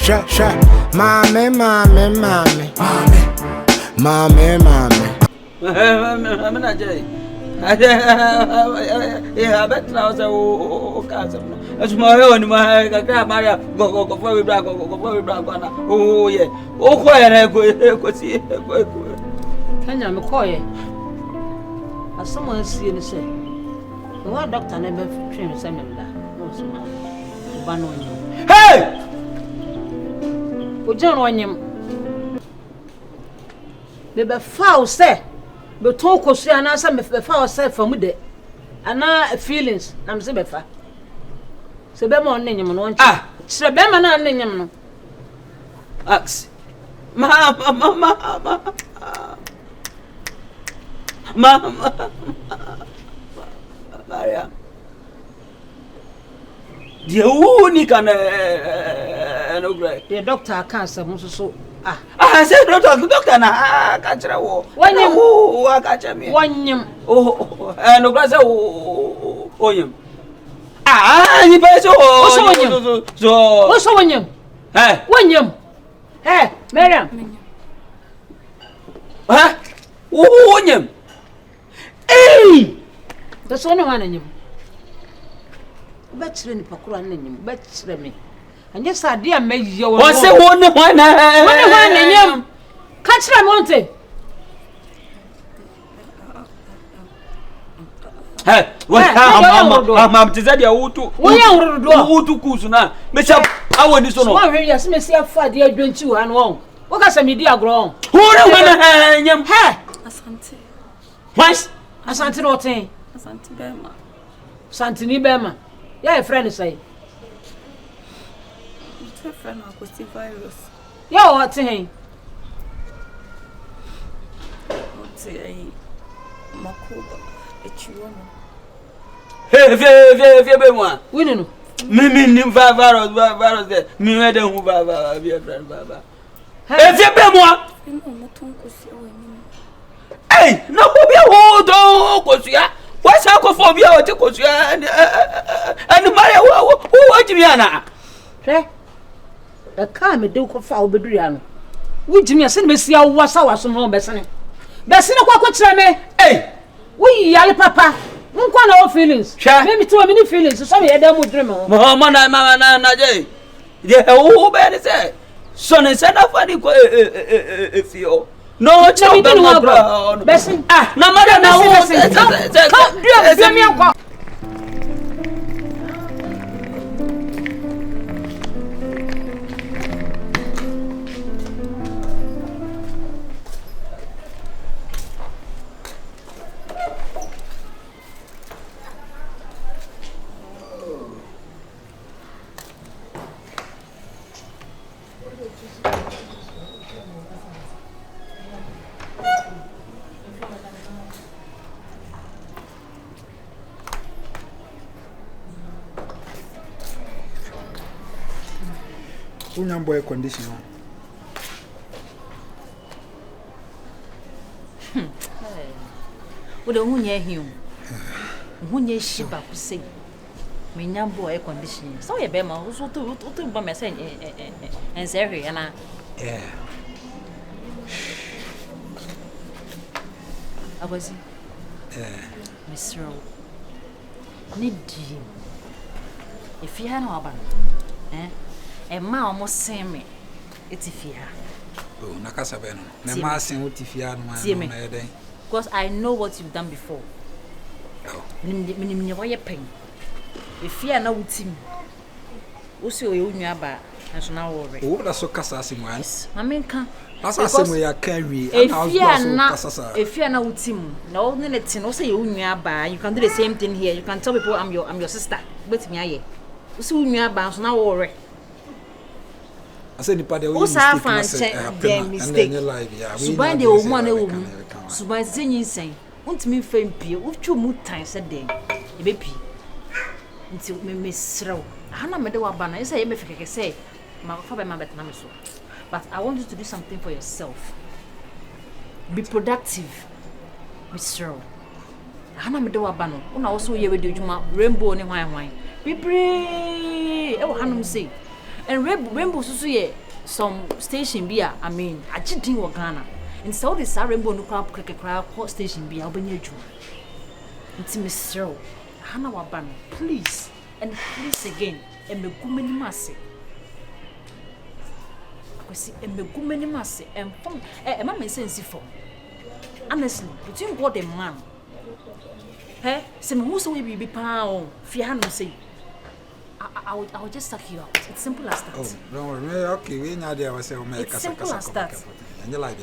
Sha, mommy. I'm not Jay. Yeah, I bet now, so cousin. As my own, my Maria, go very black, go black. Oh, yeah. Oh, quiet, I go see. Can you call it? As someone see the same. What doctor never trained seminar? Hey! John on him. Baby, foul, sir. But talk of say, and answer me foul, sir, from with it. And now feelings, I'm saying, so be more name on ah, so be man and name. Ax. Mama. Maria. The only can no great. The doctor can't say so. I said, doctor, I catch a war. When you catch me. One yam. Oh, and no grass. Oh, him. Ah, he pays so. What's on him? Eh, One yam. Hey, Miriam. Huh? Oh, him. Hey, There's only one in him. Better in Pakura name, better me. And yes, I dear make your what's the one in him? Catch them, Monte. Hey, what? I'm to say you to Kusuna. Mister, I want this one. One very yes, Messi, a fat dear doing two and one. What can some media grown? Who went him? Hey, Asante. what? Asante Rotin. Asante Bema. Santini Bema. Yeah, friend say. My friend was the virus. Yo, what's him? What's a Makuba? A chihuahua. Hey, Bema. We don't know. Me, virus there. Me, I don't know be a friend, Baba. Hey, Bema. Hey, no, be a hold on, Cosia. What's alcophobia or Ticosia and Maria? Who want to be Anna? A car me do foul bedrian. Would you send me see what's our some home, Bessany? Bessina, what me? Hey, We yell, Papa. Won't want our feelings. Maybe too many feelings. So I don't dream. Mamma, Jay. Yeah, who better say? Son and son of funny if you. No, we don't know. Bessie, no matter now. Come, Boy condition. What a moon, him. When ye ship up, say, me young boy condition. So a bema who's to by my saying, and Zeri and I. Yeah. I was Miss Rowe. Need you. If you had no abandon, and ma almost same me. It's if you have. Oh, Nakasabeno. Never seen what if you had my day. Because I know what you've done before. Oh, Minimum pain. If you are not with him, also you knew about national war. oh, that's so Cassassin once. I mean, can that's a same way I carry. if you are not with him, no, let's say you knew about. You can do the same thing here. You can tell people I'm your sister. But me, so you knew about now war. I said, "Nipa, the mistake. So by the woman, so by saying, saying, want me fame pee, what you mood time said then, a baby. Until me miss Row. Hannah Medowa Banner, I say, if I can say, my father, my better so. But I want you to do something for yourself. Be productive, Miss Row. Hannah Medowa Banner, when I also hear with you, rainbow and wine. Be brave, oh, Hannah say. and rainbow so ye some station beer I mean I didn't work Ghana and so this rainbow no crap cricket crowd station beer obenya ju nti mesro hana waba no please and please again and me gumani mase akwesi and me gumani mase and from e ma me sense for honestly between God and man hey se me who so we be pa on fi hanu say I will just suck you out. It's simple as that. Oh, don't worry. Okay, we know there was a it's simple as that.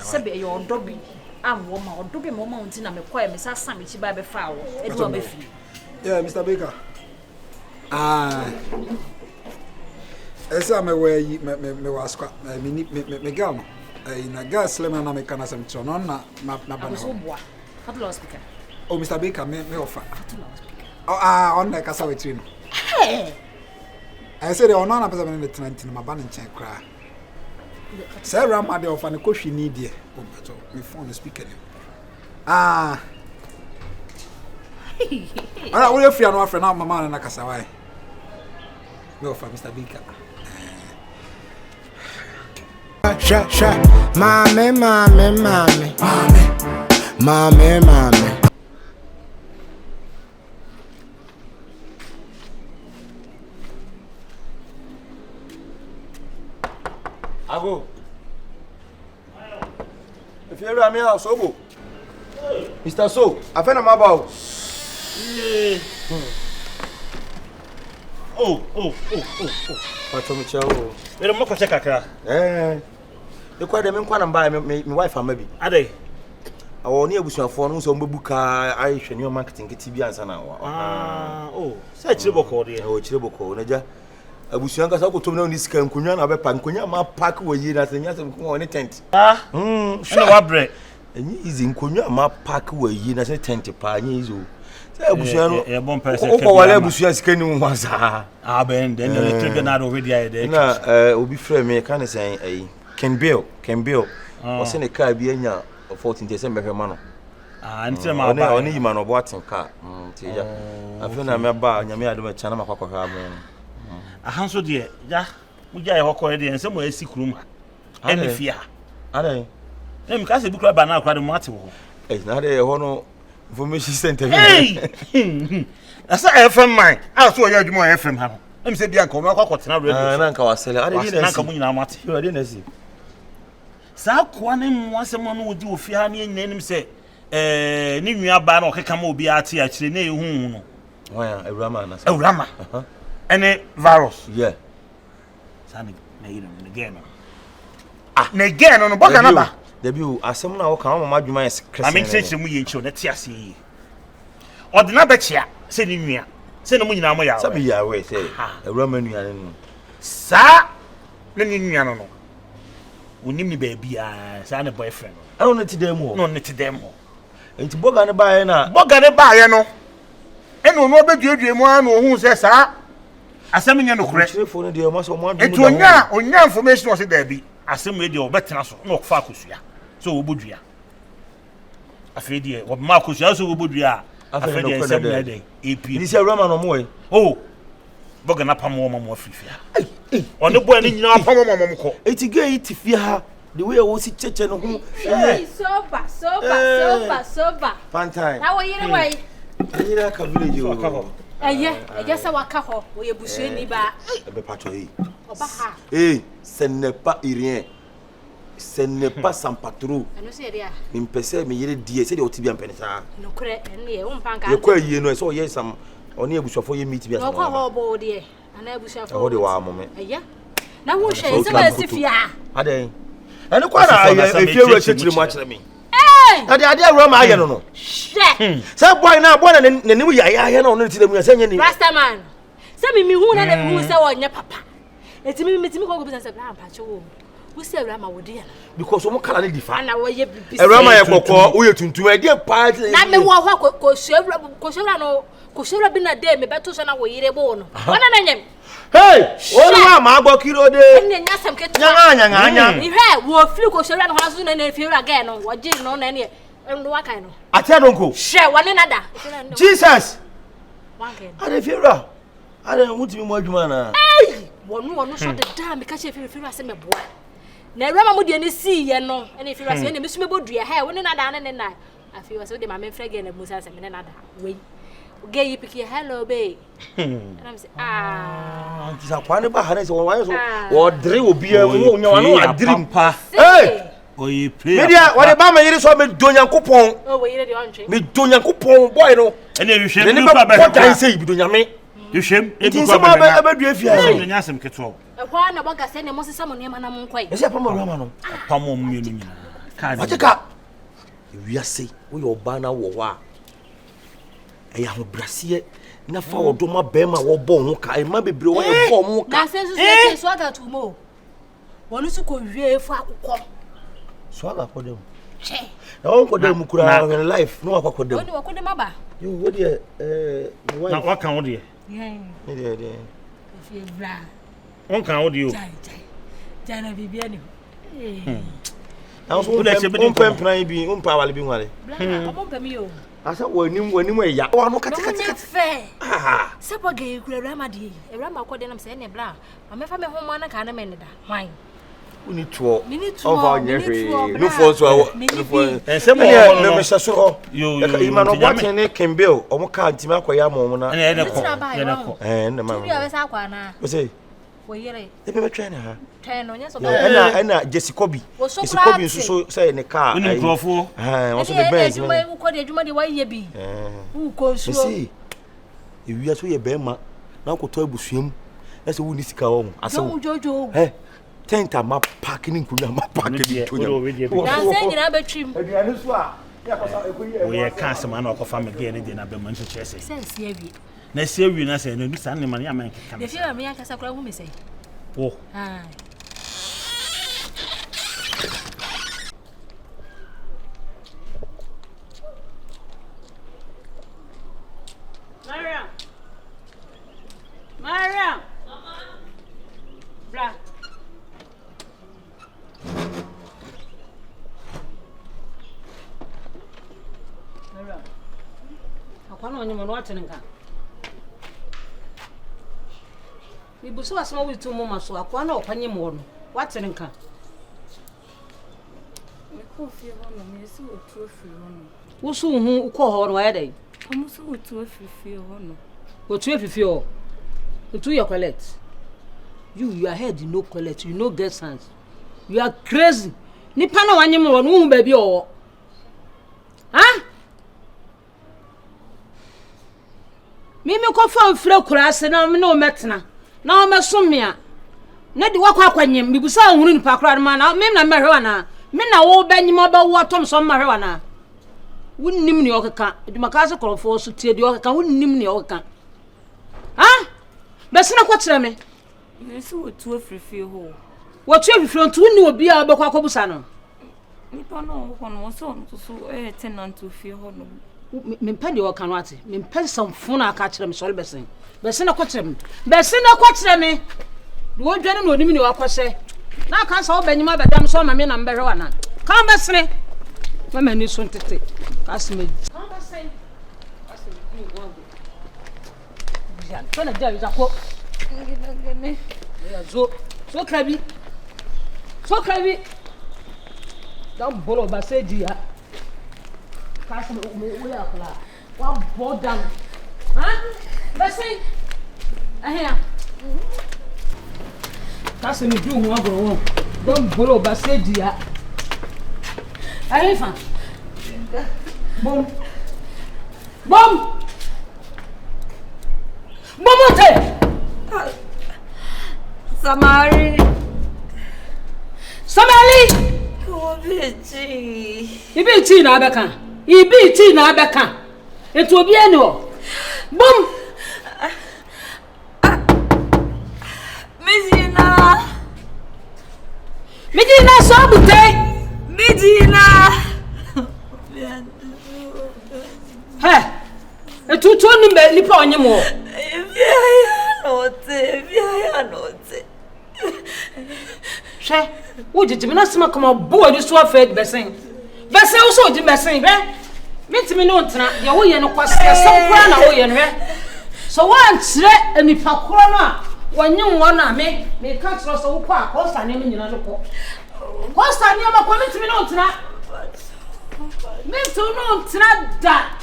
Sebe your dobby. I'm woman or dobby mama until I'm a quiet Miss Sam which by the foul. It will be free. Yeah, Mr. Baker. Esa me we me was me girl. In a gas lemon and I some turn on na so boy. How to speaker? Oh, Mr. Baker, me offer. Oh, on the casa with you. Hey. I said, "Oh, no, I'm not going to turn my banner chain cry." Sarah, my dear, of an equation need ye. Oh, but my phone is speaking. I will fear no friend out my man and a cassaway. No, for Mr. Baker. Mommy. Ago. If you ever me out, Sobo. Mr. So, I found him about. Oh. What's on the show? We don't check a the quite a man can buy my wife and maybe. Are they? I will near with your phone, so Buka Irish and your marketing TV as an hour. Such a book or Chiboko, Naja. Abusianga sa ko to na ni sika nkunya na be pa nkunya ma park wo yi na senya sem ko woni tent na wa bre enyi easy nkunya ma park wo yi na se tent pa anya izo say abusia no e bon person ko wala abusia sika ni ho sa ben then the trigger na already there na obi frame me kan say can bill o se ne car bi anya 14 December ma no nti ma ba oni yi ma no bo aten car nti ya afena me ba nyame ade ma chana makwa ha mo ahanso de ya muja ye hokore de ense mo asi kuruma ene fia ade em ka se bukura ba na akwa de mo ate wo na de ho no information center asa FM man so ya adwuma FM ha no em se bia nka mo akwa kotena radio na nka wasele ade ni na nka mo nyina mate ade na si sa kwa ne mo asem no wodi ofia na enyinanim se ni nua ba na okeka ma obi ate a kire na ehun no oya Eurama any virus yeah sani na yiro again na again no boka na ba debi asem na wo kan mama adwuma yes krese na me mu ye nchi o na ti ase yi odina be chia se ni nua se na mu nyina mo ya sabi ya we se Eurama nua ne no sa na ni nua no onim ni ba bia sa na boyfriend no no ti dem ho no ne ti dem ho enti boga ne ba ye no eno no obeduedue mu anu ohun se sa asem nya no kure telephone de ma so mo adu etu onya information o se da bi asem e de o betena so na okfa akosua so obodua afi de o ma akosua so obodua afi de asem na de ep ni se Roma no mo e boga na pamo mo afifia one boy ni nyina pamo mo ko eti ge iti fia ha the way wo si cheche no ho soba pantan na wo yire wai ayira ka village o eje se waka ho wo ye busue ni ba be pato yi oba ha ce n'est pas rien ce n'est pas sans patron eno se ria mi pese mi yire die se de otibi ampene sa no kure ene ye wo mpanka ye kwa yie no so ye sam oni ebusuafo ye meet bi asa no kwa ho bo de ana ebusuafo ho de wa amome eya na wo hwe se ba sifia ade ene kwa na efie we chechiri mu akere mi ade Roma aye no say boy na nim ya no no ti dem ya sanye ni rastaman say mi hu na na mi hu say wonye papa etimi ko go business plan pa chewo wo say Roma wo de ya because wo kala ni difa na wo ye bibisi Roma ye kokko wo ye tuntum e de pa na me wo ho ko shewra bi na de me beto so na wo yire bo no wona na nyem hey wo ma agbo kiro de enne nya sam ke nya ni hwe wo firi ko shewra no ho so na firi again no wo ji no na ne ndo wakai no atia donko she wone nada Jesus wanke ade fira ade mutimi mo adwuma na One so the damn because if you say me boy. Na rama mo de ne see ye no, and if you say na me so me bodua ha, woni na da na ne na. Afi was de ma me frage na musa say me na da. We gay you pick hello babe. And I'm say This a kwane ba hare so why so o dre obi a wo nya wano adrim pa. Hey. Oyi pray. Media what the ba ma yiri so me do Nyankopon. oh we yire de ontwe. Me do Nyankopon boy no. And you shame Me you ba ko dan say bi do nyame. You shame e bi ko ba ba du afia. You nyasem keto. E kwa na boga se ne mo sesa mo ne ma na mo nkoi. E se pa mo rama no. Pa mo mu ni nyina. Ka. Atika. We are say we oba na wo wa. E ya ho brase na fa odoma be ma wo bo ho ka e ma bebre wo e bo mo ka. Na se so swaga to mo. Wonu su ko wie fu akukọ. Swaga ko dem. Che. Na won ko dem kura in life no akọ dem. Woni wako dem aba. You wo de Na wa kan wo de. Yeah. Ne de. Fi bra. On kan wo de o. Jai na bibia ni. Na so on pempran bi on pa wale bi nwale. Bra, omo pem yo. Asa wanim e ya. Wa no kata. Fe. Sabo ge kura rama de. E rama ko de nam se ne bra. Ma me fa me ho mo na ka na me ne da. Hwan. Uni tuo. Minute Over nyehwe. No for so. Ense mo me me so. Yo. Ima no bwate ne Kembil. Omo ka ntimi akoya mo na. Ne ko. Ne ma. Tu ya be sa kwa na. We say. Wo yere. E be train ha. Train no nya so. Na Jessicobi. Jessicobi so say ne car. Uni krofo. Also the Benz. Wo ko de adwuma de wa ye bi. Wo ko so. See. E wi aso ye be ma. Na ko to abusuam. Na se wo ni sika wo. Asa wo. Jojo. Tenta ma parking kunya ma parking kunya. Na se nyina be twim. Aduane so a ya ko sa ekoyi. We can sama na ko fa me ge ne de na be man so chese. Sense ye bi. Na se wi na se na du san ne man ya man keka. De fi me ya kasa kura hu me sei. Oh. Ah. Mariam. Bra. Akwana onye mo no atene nka. Mi buso asema witu mo maso akwana okwanye mo no. Watene nka. Me ko fi ho no, me so otu fi ho no. Wusu hu ukọ ho no wa yedai. Omo so otu fi ho no. Otu efifi o. Otu your collect. You are head no collect, you no get sense. You are crazy. Nipa na wanye mo no hu ba bi o. Ha? Mimi ko fa mfre kura ase na me no metena. Na o mesomia. Na di wakwa akwanyem bibusa hunu nipa kura ma na me na mehwe wana. Me na wo banyim oba wo atom so mehwe wana. Wunnim ni okeka. Edumaka se korofo so tie di okeka wunnim ni okeka. Ha? Besina kwatire me. Me so otu fi ho. Wotu efifi ontu ni obi a obekwa kobusa no. Nipa no ho no so tenant fi ho no. Mempa de oka no ate. Mempa samfuna aka kire me so lebesen. Besina kwatire me. Besina kwatire me. Wo dwane no onim ni wakose. Na aka sa obanyim abedam so ma me na mbehwe wana. Kan besene. Mama ni so ntete. Kasme. Kan besene. Kasme ni wangu. Ya, tona dia yako. Ngene. Ya zo. So krabi. So krabi. Da bolo ba se dia. Kasme o ya kula. Wa bodan. Ha? Besene. Ahia. Kasme ni du hu agoro won. Da bolo ba se dia. Ahia fa. Bom. Bom. Momote. Samari. Samali. Obeji. Ibi ti na abeka. Ibi ti na abeka. Etu obi eni o. Bom. Medina. Medina so bute. Medina. He. Etu tu ni be nipa onye mo. Via note. She, wo jiji me na sema kama bo adi so afed besen. Besen wo so di besen be. Metimi no ntena, ye wo ye no kwase sem kura na wo ye no he. So wan kire enipa kura no a When you want me can't trust so far. Constant name in another. Constant name of coming to me on tonight. Me to know tonight that.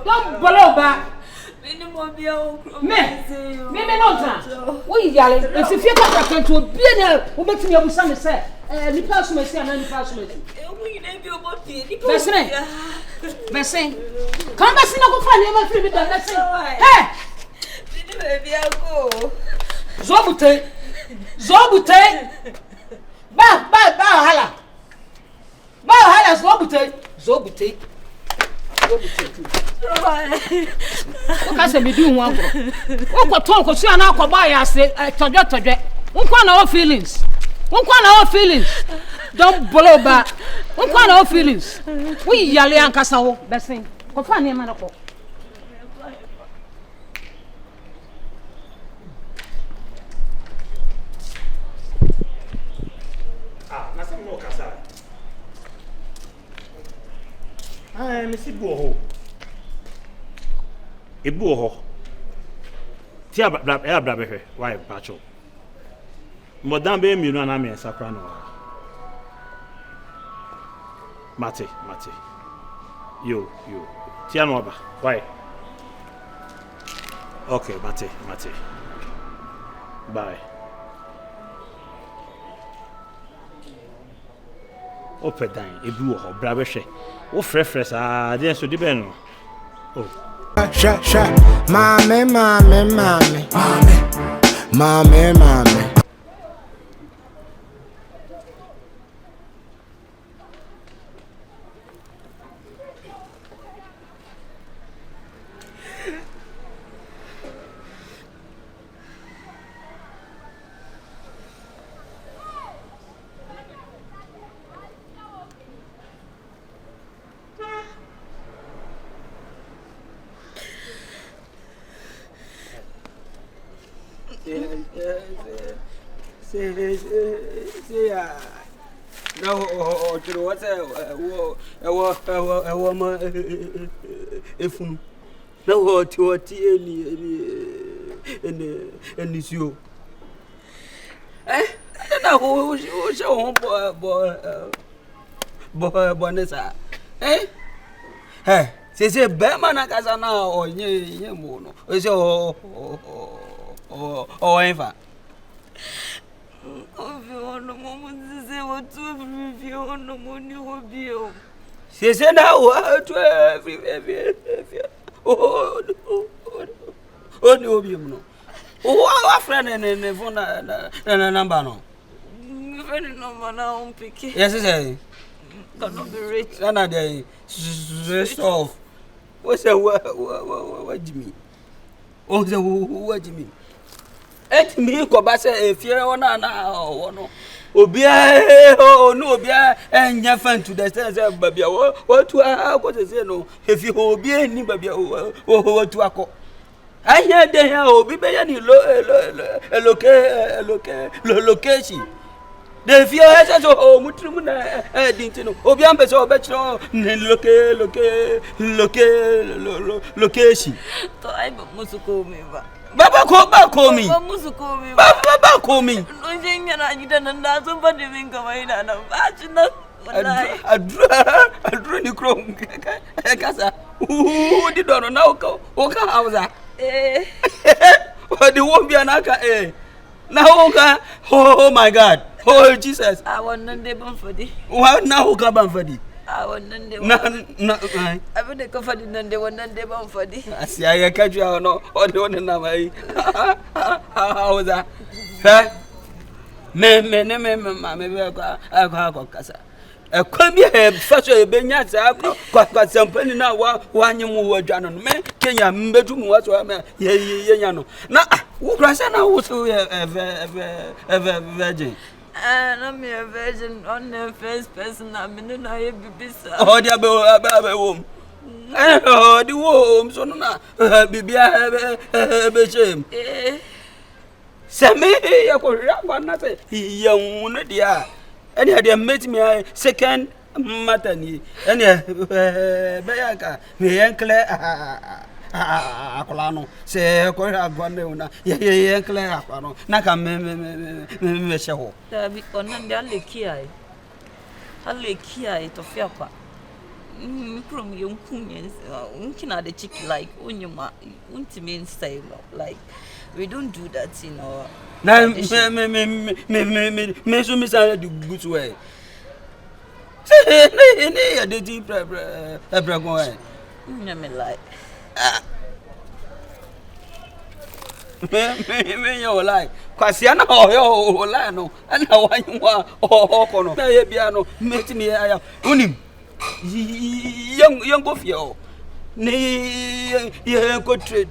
Don't blow back. Me not. We yelling. If you get to be there, who makes me able to say, the person may say, and then the person may say. Bessie, come back, no go find him free with that. Hey, baby, I'll go. Zobute, hala. Zobute. Okase me di nwa agro. Okwo ton ko su ana akwa ba ya se todwe. Unkwa na feelings. Don't blow back. Unkwa na feelings. We yale ankasa wo besin. Ko fa ne ma na ko. Na se mo kasa. Me si bo ho. Ebu ho. Ti abla be hwe. Why pacho? Modern be mi no na me sakra no. Mate. Yo. Ti anu oba. Why? Okay, mate. Bye. Opedan ebu ho bra be hwe. Wo frefres dey so di be no. Oh. Sha mame Say no, what's if no, what any you. Eh, who show boy, Bonessa. Eh? Hey, say, Berman, Casana, or ye mono, or ever. Oh, no moment, say what to review on the money will be. She said, now, to every. Oh, no, no. Oh, our friend and a phone and a number. No, very number now, picky. Yes, I cannot be rich. Another day, stressed off. What's a what do you mean? Oh, the what do you mean? Et me ko ba se efie wona na wono obia no obia enya fan to the sense babia what to akọ se no efie obia ni babia what to akọ anya de ya obi be ya ni location de fie ese so mutrum na dinti no obi am be so be chiro location to ai ba musuko me ba Baba call me. Baba call me. No jinga na jida nda so ba de minga mai na na ba china. Adru ni krom kasa. Di dono na oka hausa. The won't be anaka na oka. Oh my God. Oh Jesus. I want nde ban fodi. Wa na oka ban fodi. I want nde. Na I be de kafadi nde won nde ban fodi. Asi aya kaju no o de won na mai. Hausa. Fa me be akwa kasa. Ekwami e faso e benya za kwa sampani na wa nyimu wa dwa no me Kenya mbedu mu wa so me ye nya no na wo krasa na wo so virgin I'm a virgin on the first person I'm in na ye bibisa oh dia be wom oh di wom so no na bibia be chem se me ye ko ra na se ye won dia any they met me second matani any beyaka me enkle akola no se ko agwa me una ye clear akwa no na ka me she ho da bi onan de aleki ai to fia kwa from yonkun unkina the chick like onyuma untimi style like we don't do that in our na me so me say the good way say ne ya de di bra go eh me like me yo like kwasi ana o like no ana wanwa ko no na ye bia no metini ya unim young go fio ni ye ko tre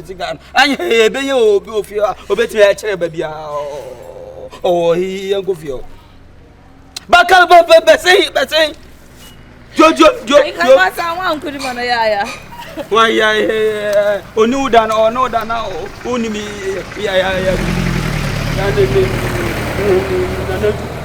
zigan anye be ye obi ofio obetimi a kire ba bia young go fio bakal be say jojo ka sa wan kudi mana ya wa ya oni udan no da na oni mi ya na